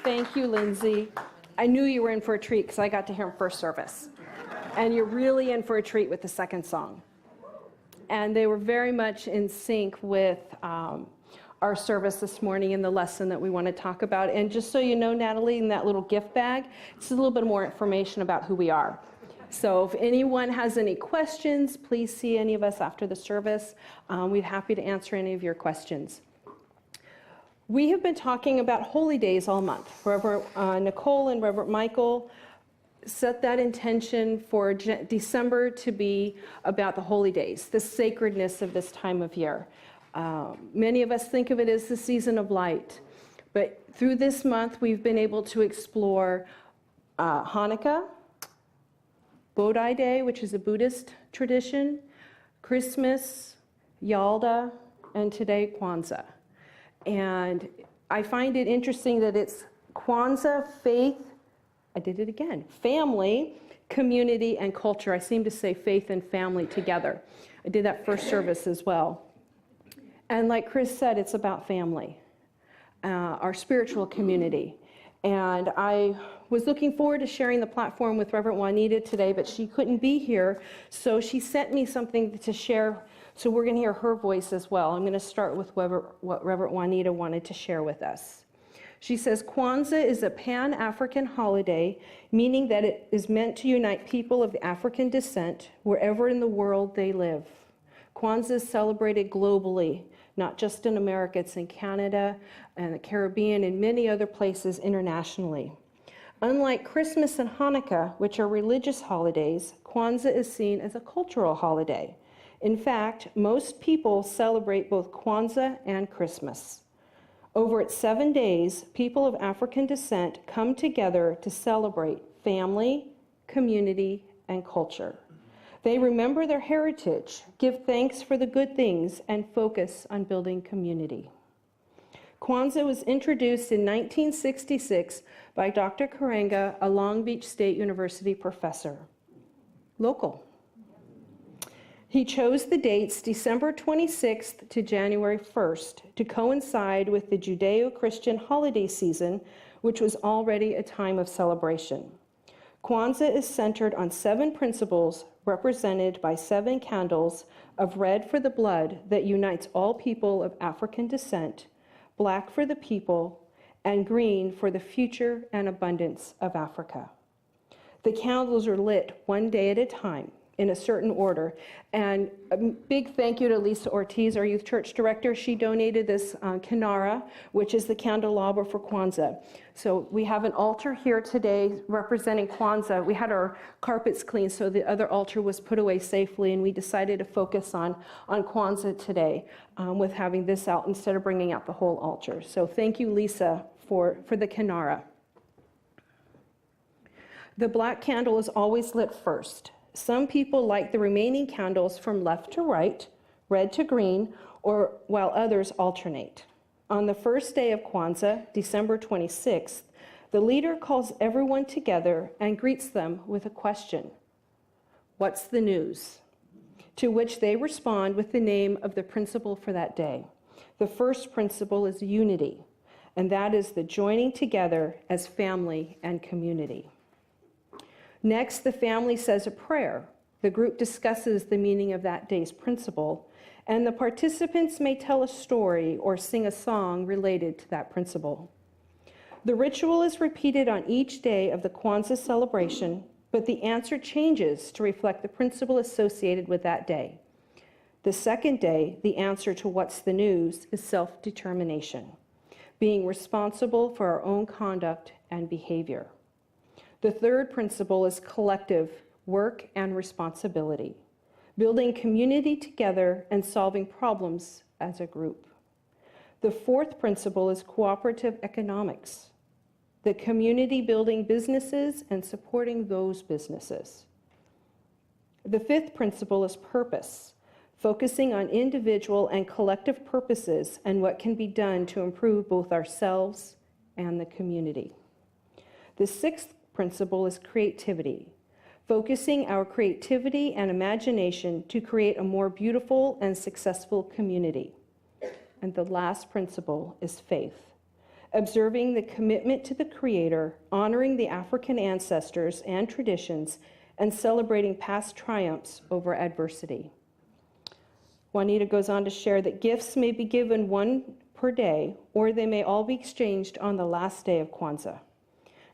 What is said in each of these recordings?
Thank you, Lindsay. I knew you were in for a treat because I got to hear him first service. And you're really in for a treat with the second song. And they were very much in sync with our service this morning and the lesson that we want to talk about. And just so you know, Natalie, in that little gift bag, it's a little bit more information about who we are. So if anyone has any questions, please see any of us after the service. We'd be happy to answer any of your questions. We have been talking about holy days all month. Reverend Nicole and Reverend Michael set that intention for December to be about the holy days, the sacredness of this time of year. Many of us think of it as the season of light. But through this month, we've been able to explore Hanukkah, Bodhi Day, which is a Buddhist tradition, Christmas, Yalda, and today Kwanzaa. And I find it interesting that it's Kwanzaa, faith, I did it again, family, community, and culture. I seem to say faith and family together. I did that first service as well. And like Chris said, it's about family, our spiritual community. And I was looking forward to sharing the platform with Reverend Juanita today, but she couldn't be here, so she sent me something to share, so we're going to hear her voice as well. I'm going to start with what Reverend Juanita wanted to share with us. She says, Kwanzaa is a Pan-African holiday, meaning that it is meant to unite people of African descent wherever in the world they live. Kwanzaa is celebrated globally, not just in America, it's in Canada and the Caribbean and many other places internationally. Unlike Christmas and Hanukkah, which are religious holidays, Kwanzaa is seen as a cultural holiday. In fact, most people celebrate both Kwanzaa and Christmas. Over its 7 days, people of African descent come together to celebrate family, community, and culture. They remember their heritage, give thanks for the good things, and focus on building community. Kwanzaa was introduced in 1966 by Dr. Karenga, a Long Beach State University professor. Local. He chose the dates December 26th to January 1st to coincide with the Judeo-Christian holiday season, which was already a time of celebration. Kwanzaa is centered on 7 principles represented by 7 candles of red for the blood that unites all people of African descent, black for the people, and green for the future and abundance of Africa. The candles are lit one day at a time in a certain order. And a big thank you to Lisa Ortiz, our youth church director. She donated this kinara, which is the candelabra for Kwanzaa. So we have an altar here today representing Kwanzaa. We had our carpets cleaned, so the other altar was put away safely, and we decided to focus on Kwanzaa today with having this out instead of bringing out the whole altar. So thank you, Lisa, for the kinara. The black candle is always lit first. Some people light the remaining candles from left to right, red to green, or while others alternate. On the first day of Kwanzaa, December 26th, the leader calls everyone together and greets them with a question. What's the news? To which they respond with the name of the principle for that day. The first principle is unity, and that is the joining together as family and community. Next, the family says a prayer. The group discusses the meaning of that day's principle, and the participants may tell a story or sing a song related to that principle. The ritual is repeated on each day of the Kwanzaa celebration, but the answer changes to reflect the principle associated with that day. The second day, the answer to what's the news is self-determination, being responsible for our own conduct and behavior. The third principle is collective work and responsibility, building community together and solving problems as a group. The fourth principle is cooperative economics, the community building businesses and supporting those businesses. The fifth principle is purpose, focusing on individual and collective purposes and what can be done to improve both ourselves and the community. The sixth principle is creativity, focusing our creativity and imagination to create a more beautiful and successful community. And the last principle is faith, observing the commitment to the Creator, honoring the African ancestors and traditions, and celebrating past triumphs over adversity. Juanita goes on to share that gifts may be given one per day, or they may all be exchanged on the last day of Kwanzaa.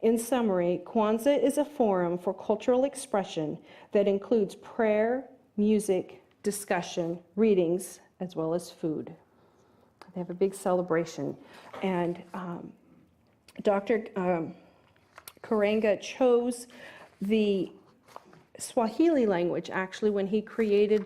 In summary, Kwanzaa is a forum for cultural expression that includes prayer, music, discussion, readings, as well as food. They have a big celebration. And Dr. Karenga chose the Swahili language, actually, when he created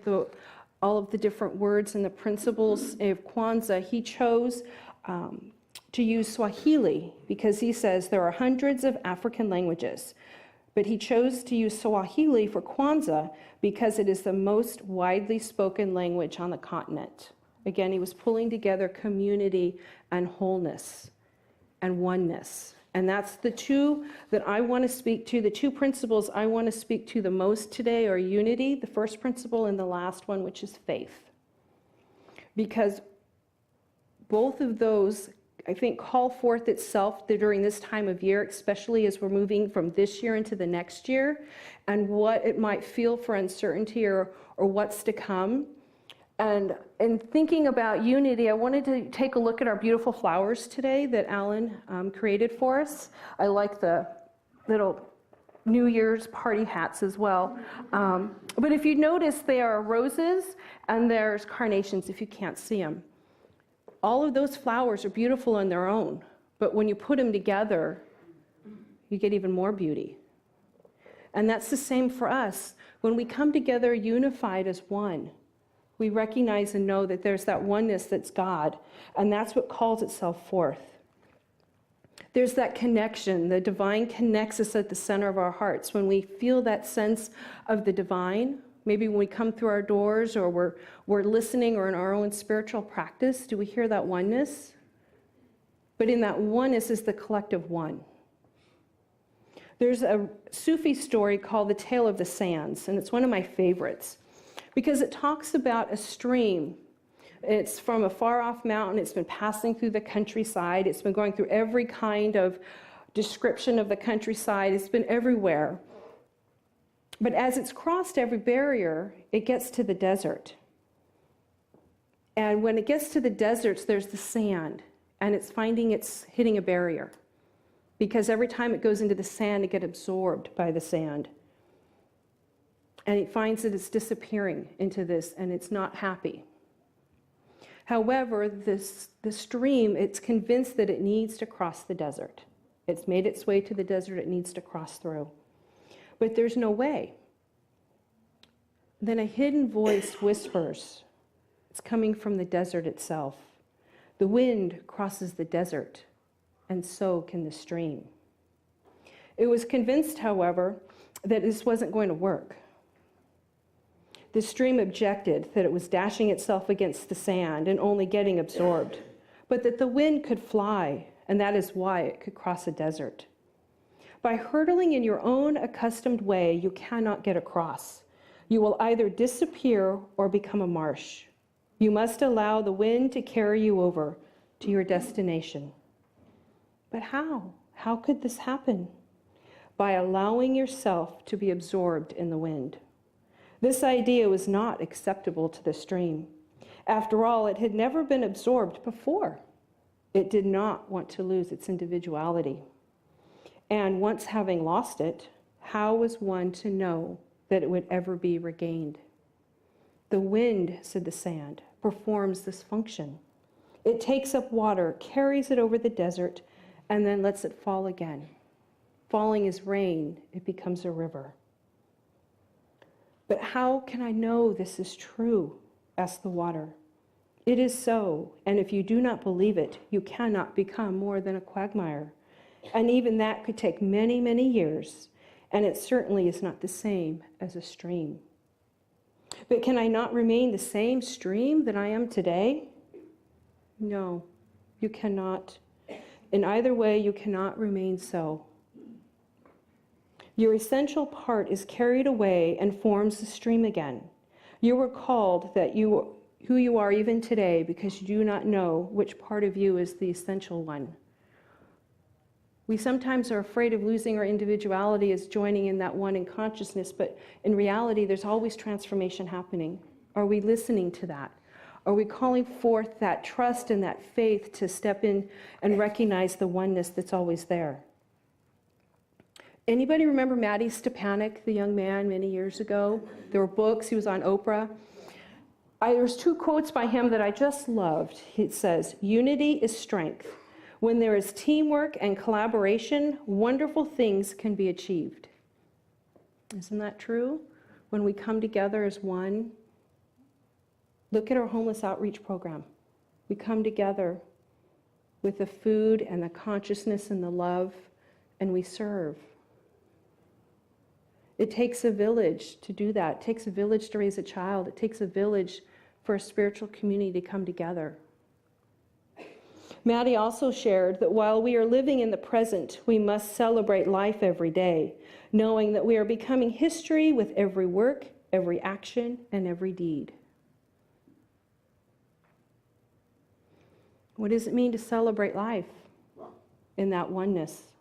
all of the different words and the principles of Kwanzaa. He chose to use Swahili because he says there are hundreds of African languages. But he chose to use Swahili for Kwanzaa because it is the most widely spoken language on the continent. Again, he was pulling together community and wholeness and oneness. And that's the two that I want to speak to. The two principles I want to speak to the most today are unity, the first principle, and the last one, which is faith. Because both of those, I think, call forth itself during this time of year, especially as we're moving from this year into the next year, and what it might feel for uncertainty or what's to come. And in thinking about unity, I wanted to take a look at our beautiful flowers today that Alan created for us. I like the little New Year's party hats as well. But if you notice, they are roses and there's carnations if you can't see them. All of those flowers are beautiful on their own, but when you put them together, you get even more beauty. And that's the same for us. When we come together unified as one, we recognize and know that there's that oneness that's God, and that's what calls itself forth. There's that connection. The divine connects us at the center of our hearts. When we feel that sense of the divine, maybe when we come through our doors or we're listening or in our own spiritual practice, do we hear that oneness? But in that oneness is the collective one. There's a Sufi story called The Tale of the Sands, and it's one of my favorites because it talks about a stream. It's from a far-off mountain. It's been passing through the countryside. It's been going through every kind of description of the countryside. It's been everywhere. But as it's crossed every barrier, it gets to the desert. And when it gets to the deserts, there's the sand, and it's hitting a barrier. Because every time it goes into the sand, it gets absorbed by the sand. And it finds that it's disappearing into this, and it's not happy. However, the stream, it's convinced that it needs to cross the desert. It's made its way to the desert it needs to cross through. But there's no way. Then a hidden voice whispers. It's coming from the desert itself. The wind crosses the desert, and so can the stream. It was convinced, however, that this wasn't going to work. The stream objected that it was dashing itself against the sand and only getting absorbed, but that the wind could fly, and that is why it could cross a desert. By hurtling in your own accustomed way, you cannot get across. You will either disappear or become a marsh. You must allow the wind to carry you over to your destination. But how? How could this happen? By allowing yourself to be absorbed in the wind. This idea was not acceptable to the stream. After all, it had never been absorbed before. It did not want to lose its individuality. And once having lost it, how was one to know that it would ever be regained? The wind, said the sand, performs this function. It takes up water, carries it over the desert, and then lets it fall again. Falling is rain, it becomes a river. But how can I know this is true? Asked the water. It is so, and if you do not believe it, you cannot become more than a quagmire. And even that could take many, many years, and it certainly is not the same as a stream. But can I not remain the same stream that I am today? No, you cannot. In either way, you cannot remain so. Your essential part is carried away and forms the stream again. You were called who you are even today because you do not know which part of you is the essential one. We sometimes are afraid of losing our individuality as joining in that one in consciousness, but in reality, there's always transformation happening. Are we listening to that? Are we calling forth that trust and that faith to step in and recognize the oneness that's always there? Anybody remember Matty Stepanek, the young man many years ago? There were books, he was on Oprah. There's 2 quotes by him that I just loved. It says, "Unity is strength. When there is teamwork and collaboration, wonderful things can be achieved." Isn't that true? When we come together as one. Look at our homeless outreach program. We come together with the food and the consciousness and the love, and we serve. It takes a village to do that. It takes a village to raise a child. It takes a village for a spiritual community to come together. Maddie also shared that while we are living in the present, we must celebrate life every day, knowing that we are becoming history with every work, every action, and every deed. What does it mean to celebrate life in that oneness?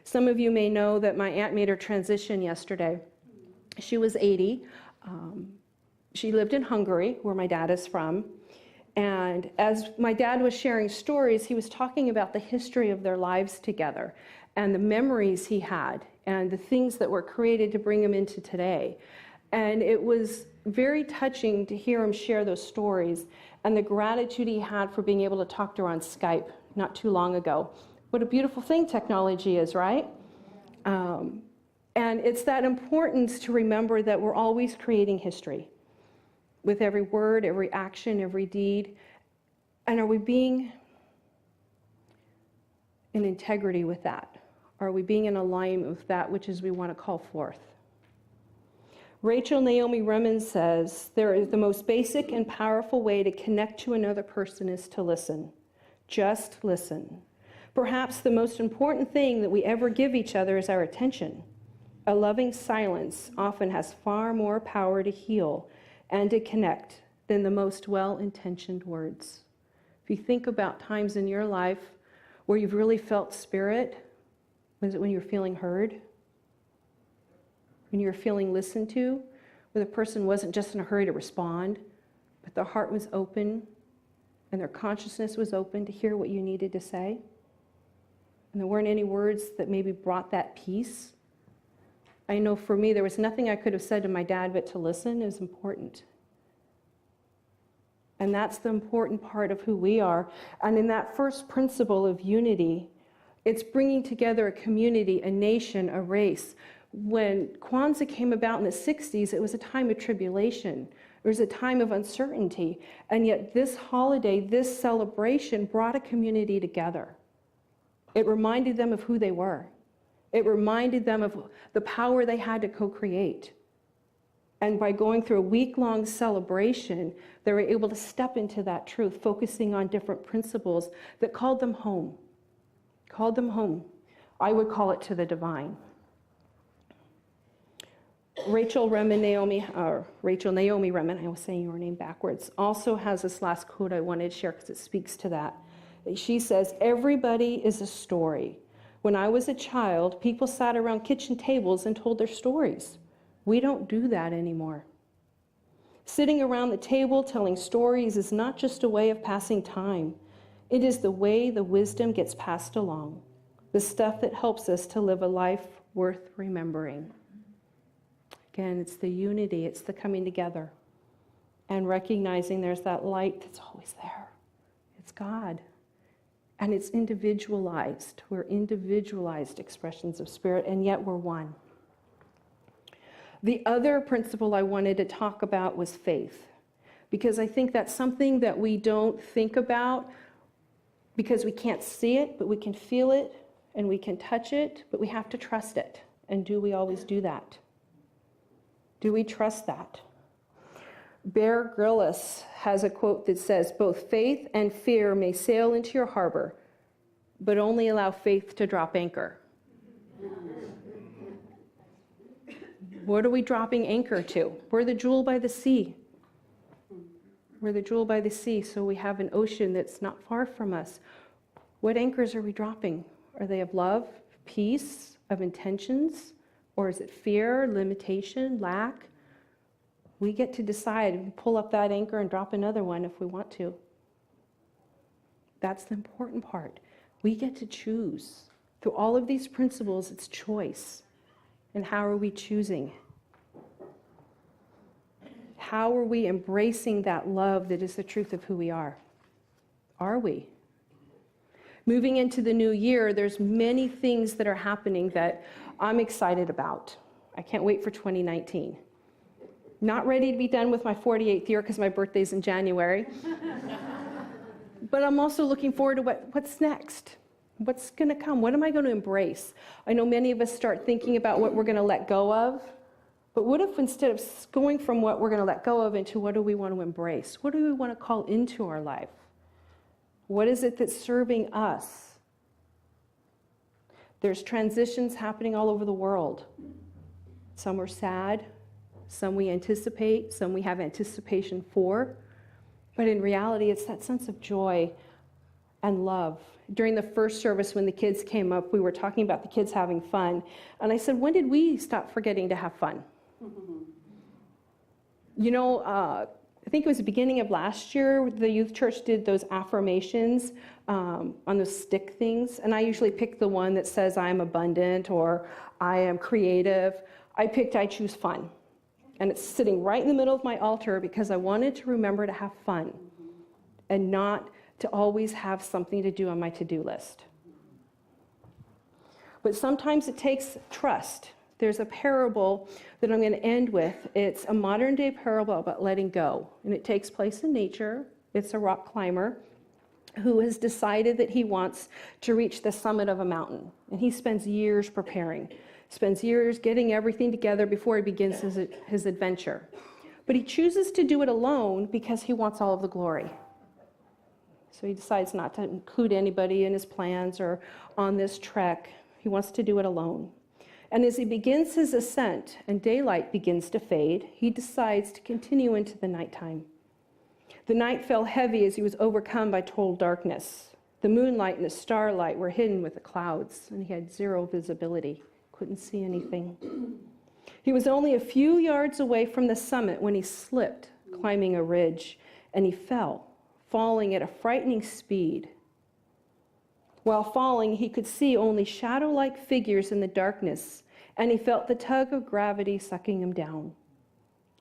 Some of you may know that my aunt made her transition yesterday. She was 80. She lived in Hungary, where my dad is from. And as my dad was sharing stories, he was talking about the history of their lives together and the memories he had and the things that were created to bring him into today. And it was very touching to hear him share those stories and the gratitude he had for being able to talk to her on Skype not too long ago. What a beautiful thing technology is, right? And it's that importance to remember that we're always creating history with every word, every action, every deed. And are we being in integrity with that? Are we being in alignment with that which is we want to call forth? Rachel Naomi Remen says, "There is the most basic and powerful way to connect to another person is to listen. Just listen. Perhaps the most important thing that we ever give each other is our attention. A loving silence often has far more power to heal and to connect than the most well-intentioned words." If you think about times in your life where you've really felt spirit, was it when you were feeling heard? When you were feeling listened to? Where the person wasn't just in a hurry to respond, but their heart was open and their consciousness was open to hear what you needed to say? And there weren't any words that maybe brought that peace? I know for me, there was nothing I could have said to my dad but to listen is important. And that's the important part of who we are. And in that first principle of unity, it's bringing together a community, a nation, a race. When Kwanzaa came about in the 60s, it was a time of tribulation. It was a time of uncertainty. And yet this holiday, this celebration brought a community together. It reminded them of who they were. It reminded them of the power they had to co-create. And by going through a week-long celebration, they were able to step into that truth, focusing on different principles that called them home. Called them home. I would call it to the divine. Rachel Naomi Remen, I was saying your name backwards, also has this last quote I wanted to share because it speaks to that. She says, "Everybody is a story. When I was a child, people sat around kitchen tables and told their stories. We don't do that anymore. Sitting around the table telling stories is not just a way of passing time. It is the way the wisdom gets passed along, the stuff that helps us to live a life worth remembering." Again, it's the unity, it's the coming together, and recognizing there's that light that's always there. It's God. And it's individualized. We're individualized expressions of spirit, and yet we're one. The other principle I wanted to talk about was faith, because I think that's something that we don't think about because we can't see it, but we can feel it, and we can touch it, but we have to trust it. And do we always do that? Do we trust that? Bear Grylls has a quote that says, "Both faith and fear may sail into your harbor, but only allow faith to drop anchor." What are we dropping anchor to? We're the jewel by the sea. We're the jewel by the sea, so we have an ocean that's not far from us. What anchors are we dropping? Are they of love, peace, of intentions? Or is it fear, limitation, lack? We get to decide, pull up that anchor and drop another one if we want to. That's the important part. We get to choose. Through all of these principles, it's choice. And how are we choosing? How are we embracing that love that is the truth of who we are? Are we? Moving into the new year, there's many things that are happening that I'm excited about. I can't wait for 2019. Not ready to be done with my 48th year because my birthday's in January. But I'm also looking forward to what's next. What's going to come? What am I going to embrace? I know many of us start thinking about what we're going to let go of. But what if instead of going from what we're going to let go of into what do we want to embrace? What do we want to call into our life? What is it that's serving us? There's transitions happening all over the world. Some are sad, some we anticipate, some we have anticipation for. But in reality, it's that sense of joy and love. During the first service, when the kids came up, we were talking about the kids having fun. And I said, when did we stop forgetting to have fun? You know, I think it was the beginning of last year, the youth church did those affirmations on those stick things. And I usually pick the one that says I am abundant or I am creative. I picked I choose fun. And it's sitting right in the middle of my altar because I wanted to remember to have fun and not to always have something to do on my to-do list. But sometimes it takes trust. There's a parable that I'm going to end with. It's a modern day parable about letting go. And it takes place in nature. It's a rock climber who has decided that he wants to reach the summit of a mountain. And he spends years preparing, spends years getting everything together before he begins his adventure. But he chooses to do it alone because he wants all of the glory. So he decides not to include anybody in his plans or on this trek. He wants to do it alone. And as he begins his ascent and daylight begins to fade, he decides to continue into the nighttime. The night fell heavy as he was overcome by total darkness. The moonlight and the starlight were hidden with the clouds, and he had zero visibility, couldn't see anything. He was only a few yards away from the summit when he slipped, climbing a ridge, and he fell, falling at a frightening speed. While falling, he could see only shadow-like figures in the darkness, and he felt the tug of gravity sucking him down.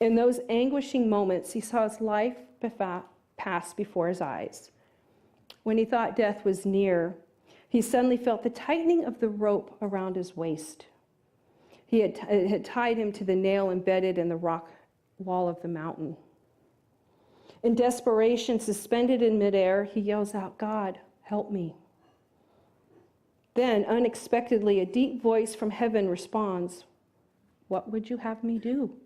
In those anguishing moments, he saw his life pass before his eyes. When he thought death was near, he suddenly felt the tightening of the rope around his waist. It had tied him to the nail embedded in the rock wall of the mountain. In desperation, suspended in midair, he yells out, "God, help me." Then, unexpectedly, a deep voice from heaven responds, "What would you have me do?"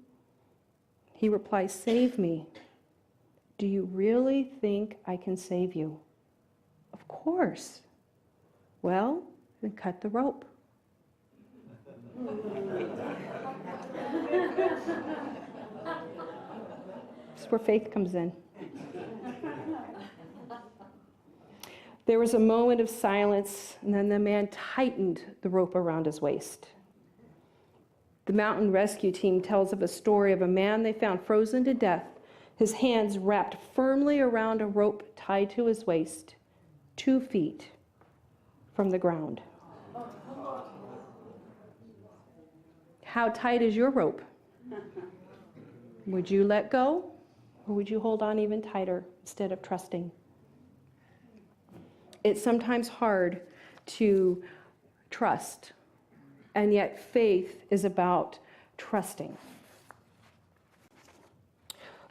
He replies, "Save me." "Do you really think I can save you?" "Of course." "Well, then cut the rope." That's where faith comes in. There was a moment of silence, and then the man tightened the rope around his waist. The mountain rescue team tells of a story of a man they found frozen to death, his hands wrapped firmly around a rope tied to his waist, 2 feet from the ground. How tight is your rope? Would you let go, or would you hold on even tighter instead of trusting? It's sometimes hard to trust, and yet faith is about trusting.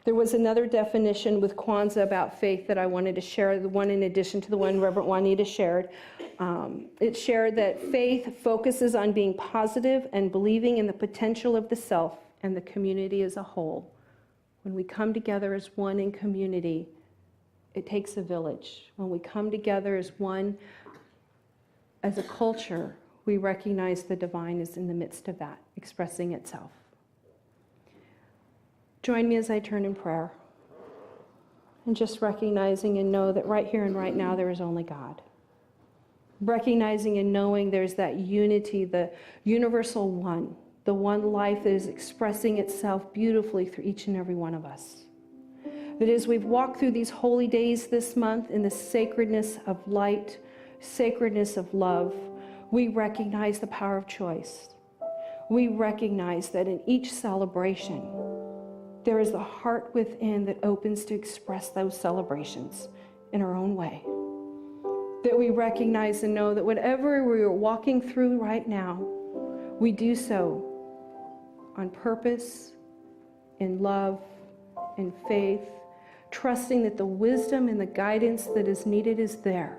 There was another definition with Kwanzaa about faith that I wanted to share, the one in addition to the one Reverend Juanita shared. It shared that faith focuses on being positive and believing in the potential of the self and the community as a whole. When we come together as one in community, it takes a village. When we come together as one, as a culture, we recognize the divine is in the midst of that, expressing itself. Join me as I turn in prayer. And just recognizing and know that right here and right now there is only God. recognizing and knowing there's that unity, the universal one, the one life that is expressing itself beautifully through each and every one of us. That as we've walked through these holy days this month in the sacredness of light, sacredness of love, we recognize the power of choice. We recognize that in each celebration, there is the heart within that opens to express those celebrations in our own way. That we recognize and know that whatever we are walking through right now, we do so on purpose, in love, in faith, trusting that the wisdom and the guidance that is needed is there,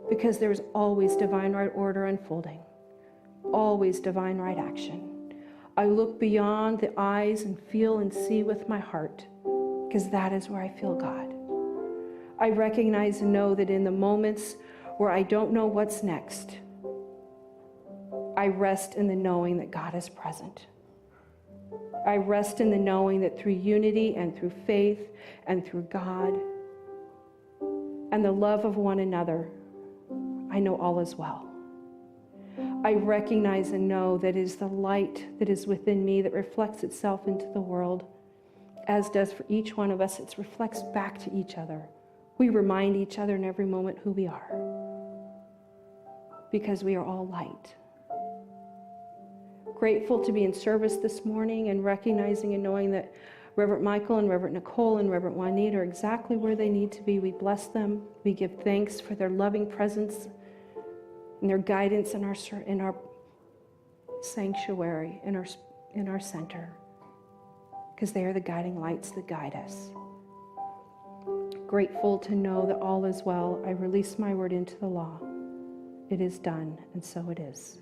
because there's always divine right order unfolding, always divine right action. I look beyond the eyes and feel and see with my heart, because that is where I feel God. I recognize and know that in the moments where I don't know what's next, I rest in the knowing that God is present. I rest in the knowing that through unity and through faith and through God and the love of one another, I know all is well. I recognize and know that it is the light that is within me that reflects itself into the world, as does for each one of us. It reflects back to each other. We remind each other in every moment who we are, because we are all light. Grateful to be in service this morning and recognizing and knowing that Reverend Michael and Reverend Nicole and Reverend Juanita are exactly where they need to be. We bless them. We give thanks for their loving presence and their guidance in our sanctuary, in our center, because they are the guiding lights that guide us. Grateful to know that all is well. I release my word into the law. It is done, and so it is.